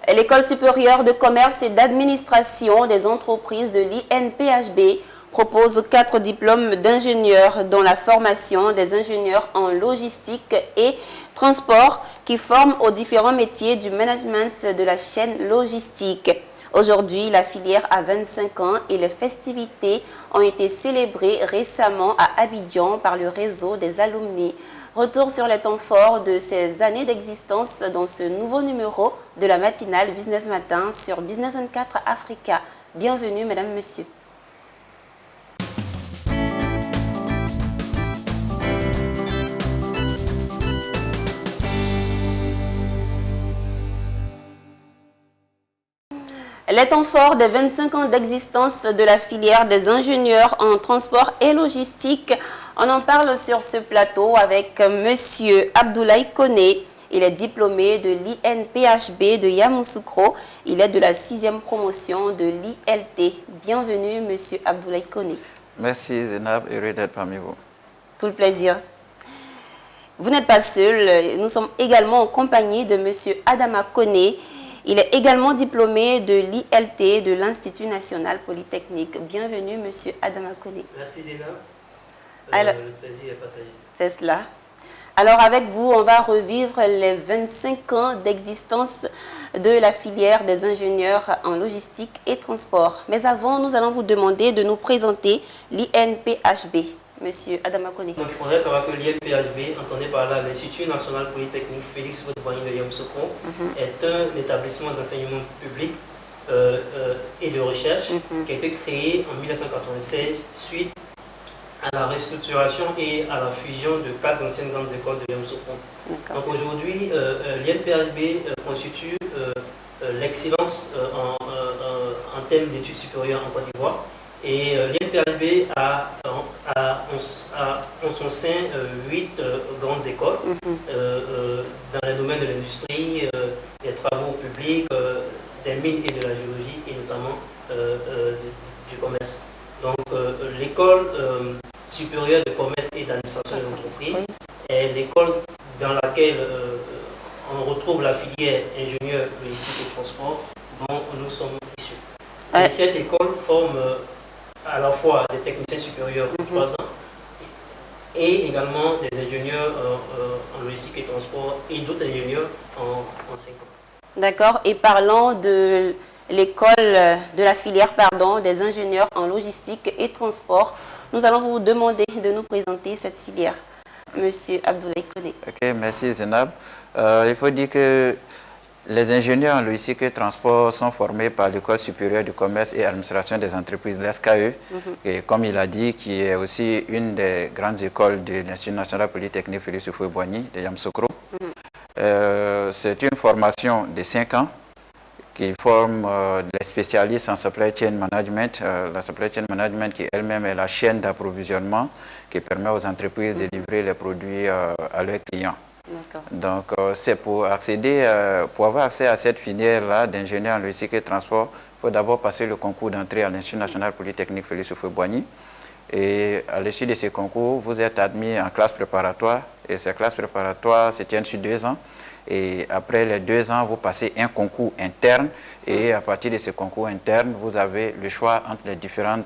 L'École supérieure de commerce et d'administration des entreprises de l'INPHB propose 4 diplômes d'ingénieurs dont la formation des ingénieurs en logistique et transport qui forment aux différents métiers du management de la chaîne logistique. Aujourd'hui, la filière a 25 ans et les festivités ont été célébrées récemment à Abidjan par le réseau des alumni. Retour sur les temps forts de ces années d'existence dans ce nouveau numéro de la matinale Business Matin sur Business 24 Africa. Bienvenue, mesdames, messieurs. Les temps forts des 25 ans d'existence de la filière des ingénieurs en transport et logistique. On en parle sur ce plateau avec M. Abdoulaye Koné. Il est diplômé de l'INPHB de Yamoussoukro. Il est de la 6e promotion de l'ILT. Bienvenue, M. Abdoulaye Koné. Merci Zénab, heureux d'être parmi vous. Tout le plaisir. Vous n'êtes pas seul. Nous sommes également en compagnie de M. Adama Koné. Il est également diplômé de l'ILT de l'Institut national polytechnique. Bienvenue, M. Adama Koné. Merci Zéna. Le plaisir est partagé. C'est cela. Alors avec vous, on va revivre les 25 ans d'existence de la filière des ingénieurs en logistique et transport. Mais avant, nous allons vous demander de nous présenter l'INPHB. Monsieur Adama Koné. Donc, il faudrait savoir que l'INPHB, entendez par là l'Institut national polytechnique Félix Houphouët-Boigny de Yamoussoukro, est un établissement d'enseignement public et de recherche qui a été créé en 1996 suite à la restructuration et à la fusion de 4 anciennes grandes écoles de Yamoussoukro. Donc aujourd'hui, l'INPHB constitue l'excellence en termes d'études supérieures en Côte d'Ivoire. Et l'INPHB a en son sein 8 grandes écoles dans les domaines de l'industrie, des travaux publics, des mines et de la géologie et notamment du commerce. Donc l'école supérieure de commerce et d'administration des entreprises est l'école dans laquelle on retrouve la filière ingénieur logistique et transport dont nous sommes issus. Et cette école forme à la fois des techniciens supérieurs de 3 ans et également des ingénieurs en logistique et transport et d'autres ingénieurs en 5 ans. D'accord. Et parlant de l'école de la filière des ingénieurs en logistique et transport, nous allons vous demander de nous présenter cette filière. Monsieur Abdoulaye Koné. Ok, merci Zénab. Il faut dire que les ingénieurs en logistique et transport sont formés par l'École supérieure du commerce et administration des entreprises, l'ESCAE, et comme il a dit, qui est aussi une des grandes écoles de l'Institut national polytechnique Félix Houphouët-Boigny de Yamoussoukro. C'est une formation de 5 ans qui forme des spécialistes en supply chain management. La supply chain management qui elle-même est la chaîne d'approvisionnement qui permet aux entreprises de livrer les produits à leurs clients. Donc, c'est pour accéder, pour avoir accès à cette filière-là d'ingénieur en logistique et transport, il faut d'abord passer le concours d'entrée à l'Institut national polytechnique Félix Houphouët-Boigny. Et à l'issue de ces concours, vous êtes admis en classe préparatoire. Et ces classes préparatoires se tiennent sur 2 ans. Et après les 2 ans, vous passez un concours interne. Et à partir de ce concours interne, vous avez le choix entre les différents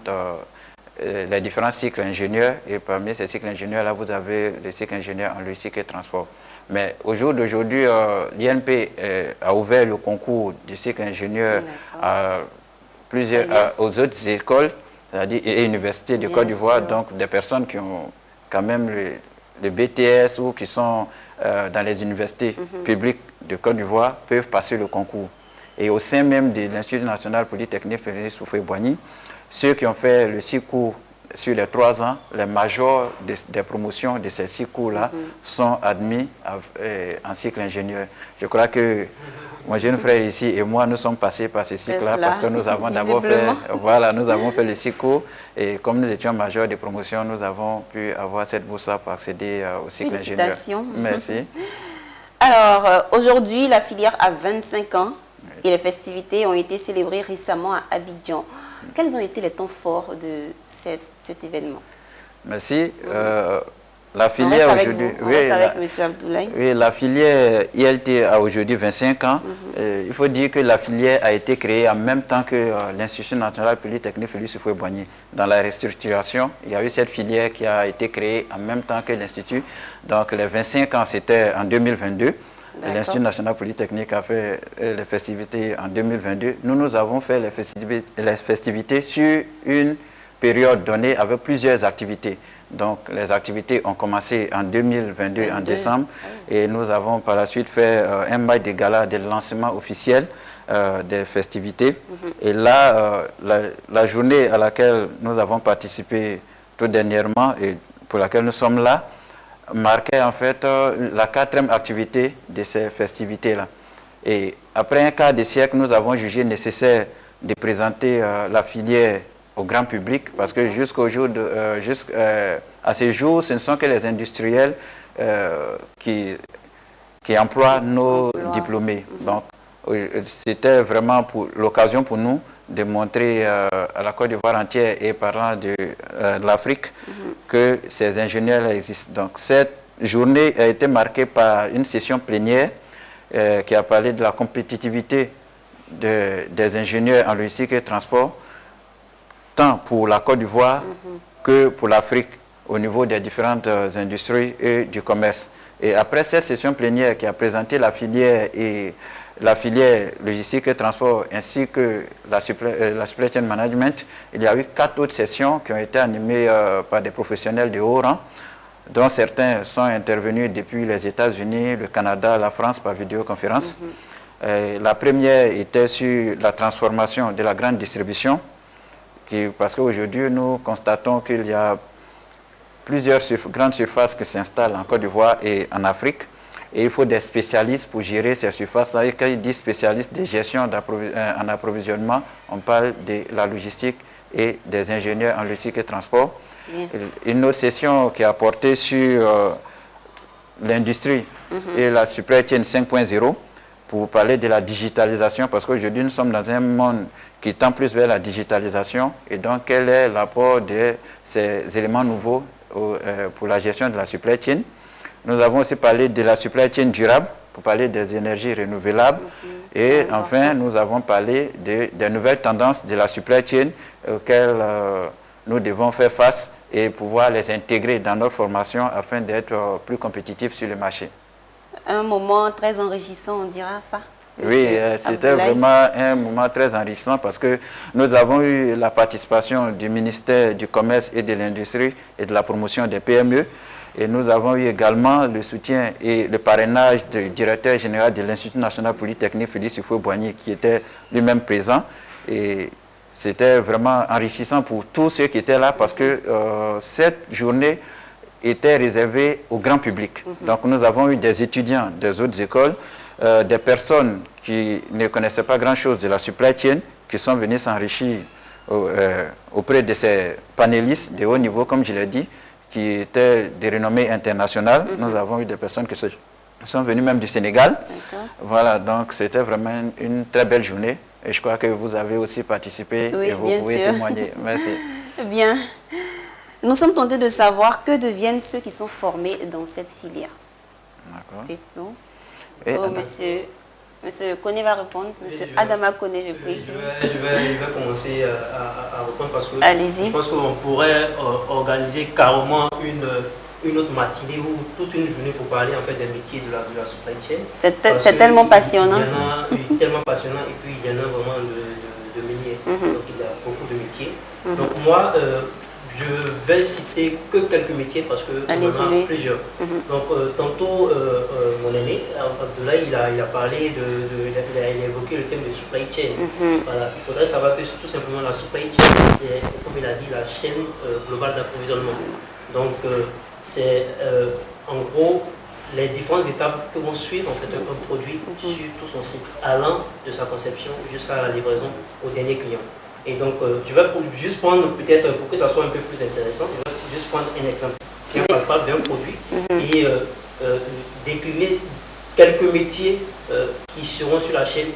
cycles ingénieurs. Et parmi ces cycles ingénieurs-là, vous avez le cycle ingénieur en logistique et transport. Mais au jour d'aujourd'hui, l'INP a ouvert le concours du cycle ingénieur aux autres écoles, c'est-à-dire et universités de Côte d'Ivoire, donc des personnes qui ont quand même le BTS ou qui sont dans les universités publiques de Côte d'Ivoire peuvent passer le concours. Et au sein même de l'Institut national polytechnique Félix Houphouët-Boigny, ceux qui ont fait le 6 cours sur les 3 ans, les majors des promotions de ces 6 cours-là sont admis en cycle ingénieur. Je crois que mon jeune frère ici et moi, nous sommes passés par ce cycle-là parce que nous avons d'abord fait, nous avons fait le 6 cours et comme nous étions majors de promotion, nous avons pu avoir cette bourse pour accéder au cycle ingénieur. Félicitations. Merci. Alors, aujourd'hui, la filière a 25 ans et les festivités ont été célébrées récemment à Abidjan. Quels ont été les temps forts de cet événement? Merci. La filière aujourd'hui, oui, la filière ILT a aujourd'hui 25 ans. Il faut dire que la filière a été créée en même temps que l'Institut national polytechnique Félix Houphouët-Boigny. Dans la restructuration, il y a eu cette filière qui a été créée en même temps que l'Institut. Donc les 25 ans, c'était en 2022. L'Institut national polytechnique a fait les festivités en 2022. Nous avons fait les festivités sur une période donnée avec plusieurs activités. Donc, les activités ont commencé en 2022, en décembre, et nous avons par la suite fait un match de gala de lancement officiel des festivités. Et là, la journée à laquelle nous avons participé tout dernièrement et pour laquelle nous sommes là, marquait en fait la 4e activité de ces festivités-là. Et après un quart de siècle, nous avons jugé nécessaire de présenter la filière au grand public, parce que jusqu'à ce jour, ce ne sont que les industriels qui emploient nos diplômés. Donc, c'était vraiment l'occasion pour nous de montrer à la Côte d'Ivoire entière et parlant de l'Afrique que ces ingénieurs existent. Donc, cette journée a été marquée par une session plénière qui a parlé de la compétitivité des ingénieurs en logistique et transport, tant pour la Côte d'Ivoire que pour l'Afrique au niveau des différentes industries et du commerce. Et après cette session plénière qui a présenté la filière logistique et transport ainsi que la supply chain management, il y a eu 4 autres sessions qui ont été animées par des professionnels de haut rang, dont certains sont intervenus depuis les États-Unis, le Canada, la France par vidéoconférence. La première était sur la transformation de la grande distribution, parce qu'aujourd'hui, nous constatons qu'il y a plusieurs grandes surfaces qui s'installent en Côte d'Ivoire et en Afrique. Et il faut des spécialistes pour gérer ces surfaces. Et quand il dit spécialistes de gestion en approvisionnement, on parle de la logistique et des ingénieurs en logistique et transport. Une autre session qui a porté sur l'industrie et la supply chain 5.0 pour parler de la digitalisation, parce qu'aujourd'hui, nous sommes dans un monde qui tend plus vers la digitalisation. Et donc, quel est l'apport de ces éléments nouveaux pour la gestion de la supply chain? Nous avons aussi parlé de la supply chain durable, pour parler des énergies renouvelables. Et enfin, nous avons parlé des nouvelles tendances de la supply chain auxquelles nous devons faire face et pouvoir les intégrer dans notre formation afin d'être plus compétitifs sur le marché. Un moment très enrichissant, on dira ça. Oui, c'était vraiment un moment très enrichissant parce que nous avons eu la participation du ministère du Commerce et de l'Industrie et de la promotion des PME. Et nous avons eu également le soutien et le parrainage du directeur général de l'Institut national polytechnique Félix Houphouët-Boigny qui était lui-même présent. Et c'était vraiment enrichissant pour tous ceux qui étaient là parce que cette journée était réservée au grand public. Donc nous avons eu des étudiants des autres écoles, des personnes qui ne connaissaient pas grand-chose de la supply chain, qui sont venus s'enrichir auprès de ces panélistes de haut niveau, comme je l'ai dit, qui étaient de renommée internationale. Nous avons eu des personnes qui sont venues même du Sénégal. Voilà, donc c'était vraiment une très belle journée. Et je crois que vous avez aussi participé et vous pouvez témoigner. Merci. Bien. Nous sommes tentés de savoir que deviennent ceux qui sont formés dans cette filière. D'accord. Dites-nous. Monsieur Koné va répondre. Monsieur Adama Koné, je précise. Je vais commencer à répondre parce que je pense qu'on pourrait organiser carrément une autre matinée ou toute une journée pour parler en fait des métiers de la supply chain. C'est tellement passionnant. Il y en a tellement passionnant et puis il y en a vraiment de milliers. Donc il y a beaucoup de métiers. Donc moi, je vais citer que quelques métiers parce que on en a plusieurs. Donc tantôt mon aîné Abdoulaye il a parlé il a évoqué le thème de supply chain. Voilà, il faudrait savoir que tout simplement la supply chain c'est, comme il a dit, la chaîne globale d'approvisionnement. Donc c'est en gros les différentes étapes que vont suivre en fait un produit sur tout son cycle, allant de sa conception jusqu'à la livraison au dernier client. Et donc, je vais juste prendre, peut-être pour que ça soit un peu plus intéressant, je vais juste prendre un exemple qui est palpable d'un produit et décliner quelques métiers qui seront sur la chaîne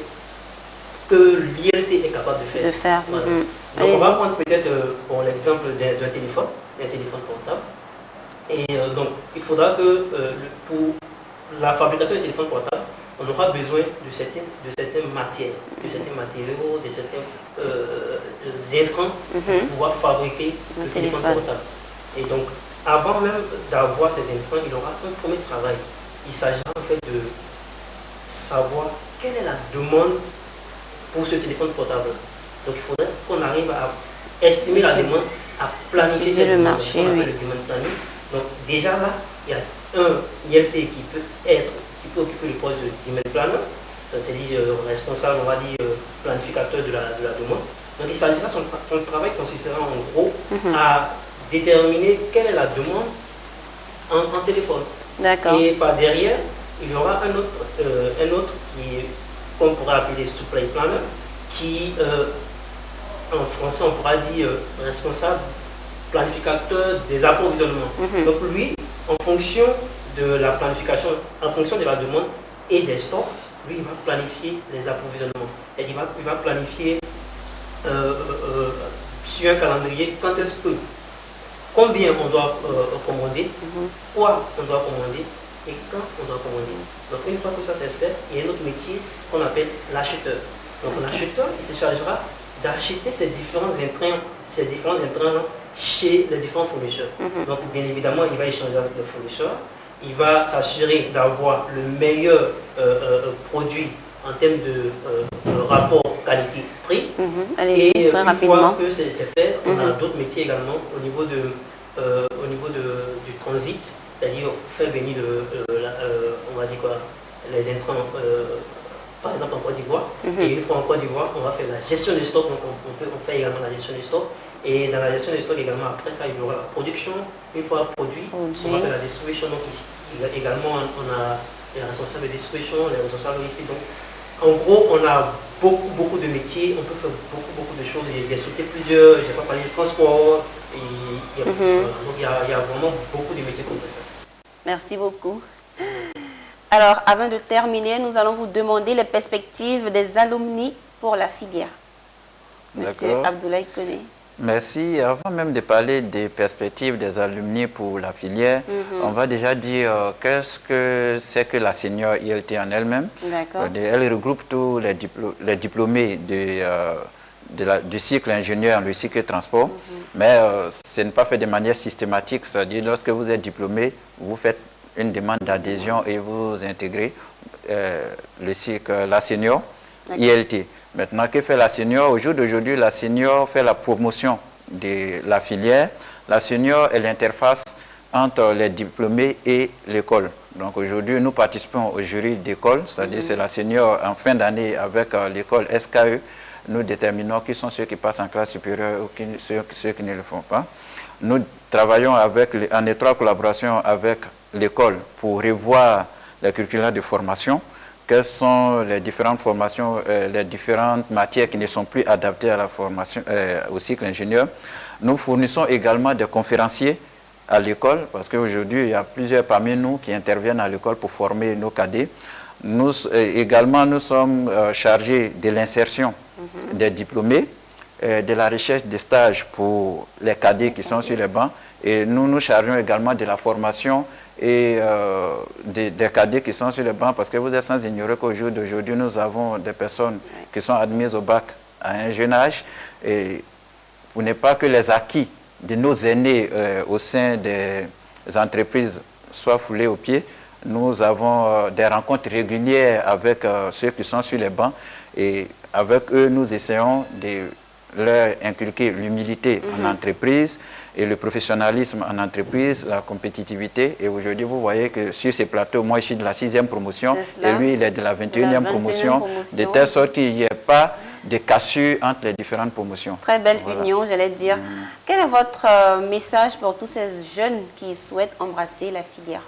que l'ILT est capable de faire. Voilà. Donc, on va prendre peut-être l'exemple d'un téléphone portable. Et donc, il faudra que pour la fabrication du téléphone portable, on aura besoin de certaines matières, de certains matériaux, de certains intrants pour pouvoir fabriquer le téléphone portable. Et donc, avant même d'avoir ces intrants, il y aura un premier travail. Il s'agira en fait de savoir quelle est la demande pour ce téléphone portable. Donc, il faudrait qu'on arrive à estimer la demande, à planifier le marché, le demand planning. Donc, déjà là, il y a un ILT qui peut occuper le poste de demand planner, c'est-à-dire responsable, on va dire, planificateur de la demande. Donc, il s'agira, son travail consistera en gros à déterminer quelle est la demande en téléphone. Et par derrière, il y aura un autre qu'on pourrait appeler supply planner, qui en français on pourra dire responsable planificateur des approvisionnements. Donc lui, en fonction de la planification, en fonction de la demande et des stocks, lui il va planifier les approvisionnements. Et il va planifier sur un calendrier quand est-ce que, combien on doit commander, quoi on doit commander et quand on doit commander. Donc une fois que ça c'est fait, il y a un autre métier qu'on appelle l'acheteur. Donc l'acheteur, il se chargera d'acheter ces différents intrants chez les différents fournisseurs. Donc bien évidemment, il va échanger avec le fournisseur, il va s'assurer d'avoir le meilleur produit en termes de rapport qualité-prix. Et une fois que c'est fait, on a d'autres métiers également au niveau du transit, c'est-à-dire faire venir on va dire quoi, les intrants par exemple en Côte d'Ivoire. Et une fois en Côte d'Ivoire, on va faire la gestion des stocks, donc on fait également la gestion des stocks. Et dans la gestion des stocks également, après ça, il y aura la production. Une fois produit, on va faire la distribution. Donc ici, également, on a les responsables de distribution, les responsables logistiques. Donc en gros, on a beaucoup de métiers, on peut faire beaucoup de choses. J'ai sauté plusieurs, je n'ai pas parlé du transport. Donc il y a vraiment beaucoup de métiers qu'on peut faire. Merci beaucoup. Alors, avant de terminer, nous allons vous demander les perspectives des alumni pour la filière. Monsieur Abdoulaye Koné. Merci. Avant même de parler des perspectives des alumni pour la filière, on va déjà dire qu'est-ce que c'est que la senior ILT en elle-même. Elle regroupe tous les diplômés du cycle ingénieur, le cycle transport, mais ce n'est pas fait de manière systématique, c'est-à-dire lorsque vous êtes diplômé, vous faites une demande d'adhésion et vous intégrez le cycle, la senior ILT. Maintenant, que fait la senior? Au jour d'aujourd'hui, la senior fait la promotion de la filière. La senior est l'interface entre les diplômés et l'école. Donc aujourd'hui, nous participons au jury d'école, c'est-à-dire c'est la senior en fin d'année avec l'école SKE. Nous déterminons qui sont ceux qui passent en classe supérieure ou ceux qui ne le font pas. Nous travaillons en étroite collaboration avec l'école pour revoir les curricula de formation. Quelles sont les différentes formations, les différentes matières qui ne sont plus adaptées à la formation, au cycle ingénieur. Nous fournissons également des conférenciers à l'école, parce qu'aujourd'hui, il y a plusieurs parmi nous qui interviennent à l'école pour former nos cadets. Nous sommes chargés de l'insertion des diplômés, de la recherche des stages pour les cadets qui sont sur les bancs, et nous nous chargeons également de la formation et des cadets qui sont sur les bancs, parce que vous êtes sans ignorer qu'au jour d'aujourd'hui, nous avons des personnes qui sont admises au bac à un jeune âge, et pour ne pas que les acquis de nos aînés au sein des entreprises soient foulés aux pieds, nous avons des rencontres régulières avec ceux qui sont sur les bancs, et avec eux, nous essayons de leur inculquer l'humilité en entreprise et le professionnalisme en entreprise, la compétitivité. Et aujourd'hui, vous voyez que sur ces plateaux, moi, je suis de la 6e promotion et lui, il est de la 21e promotion, de telle sorte qu'il n'y ait pas de cassure entre les différentes promotions. Très belle union, j'allais dire. Quel est votre message pour tous ces jeunes qui souhaitent embrasser la filière?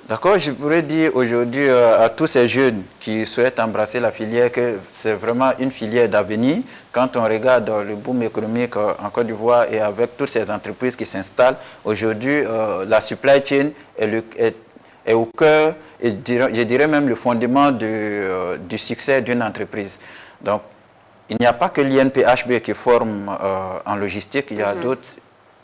D'accord, je pourrais dire aujourd'hui à tous ces jeunes qui souhaitent embrasser la filière que c'est vraiment une filière d'avenir. Quand on regarde le boom économique en Côte d'Ivoire et avec toutes ces entreprises qui s'installent, aujourd'hui, la supply chain est au cœur, et je dirais même le fondement du succès d'une entreprise. Donc, il n'y a pas que l'INPHB qui forme en logistique, il y a d'autres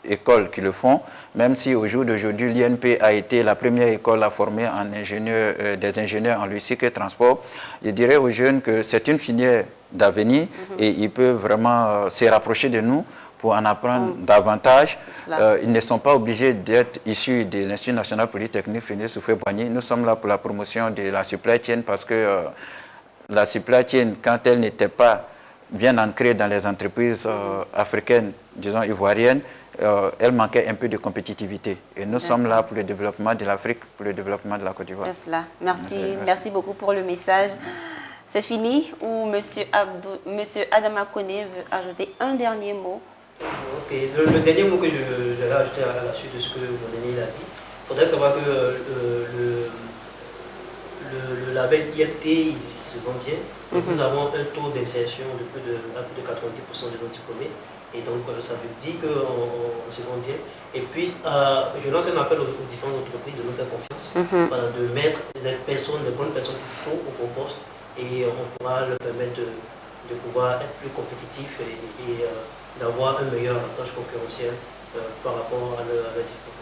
écoles qui le font, même si au jour d'aujourd'hui, l'INP a été la première école à former en des ingénieurs en logistique et transport. Je dirais aux jeunes que c'est une filière d'avenir et ils peuvent vraiment se rapprocher de nous pour en apprendre davantage. Ils ne sont pas obligés d'être issus de l'Institut national polytechnique Félix Houphouët-Boigny. Nous sommes là pour la promotion de la supply chain parce que la supply chain, quand elle n'était pas bien ancrée dans les entreprises africaines, disons ivoiriennes, elle manquait un peu de compétitivité. Et nous sommes là pour le développement de l'Afrique, pour le développement de la Côte d'Ivoire. C'est cela. Merci beaucoup pour le message. C'est fini ou monsieur Adama Koné veut ajouter un dernier mot? Ok, le dernier mot que je vais ajouter à la suite de ce que René a dit, il faudrait savoir que le label INT, il se vend bien. Nous avons un taux d'insertion de plus de 90% de nos diplômés. Et donc, ça veut dire qu'on se vend bien. Et puis, je lance un appel aux différentes entreprises de nous faire confiance, de mettre les bonnes personnes qu'il faut au poste. Et on pourra leur permettre de pouvoir être plus compétitif et d'avoir un meilleur avantage concurrentiel par rapport à leur diplôme.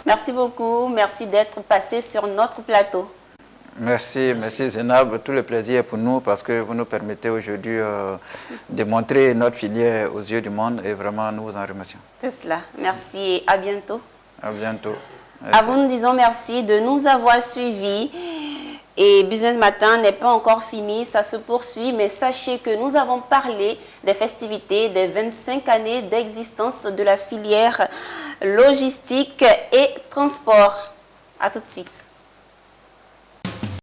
Merci beaucoup. Merci d'être passé sur notre plateau. Merci Zénab. Tout le plaisir est pour nous parce que vous nous permettez aujourd'hui de montrer notre filière aux yeux du monde et vraiment nous vous en remercions. C'est cela. Merci et à bientôt. À bientôt. Merci. À vous, nous disons merci de nous avoir suivis. Et Business Matin n'est pas encore fini, ça se poursuit, mais sachez que nous avons parlé des festivités des 25 années d'existence de la filière logistique et transport. À tout de suite.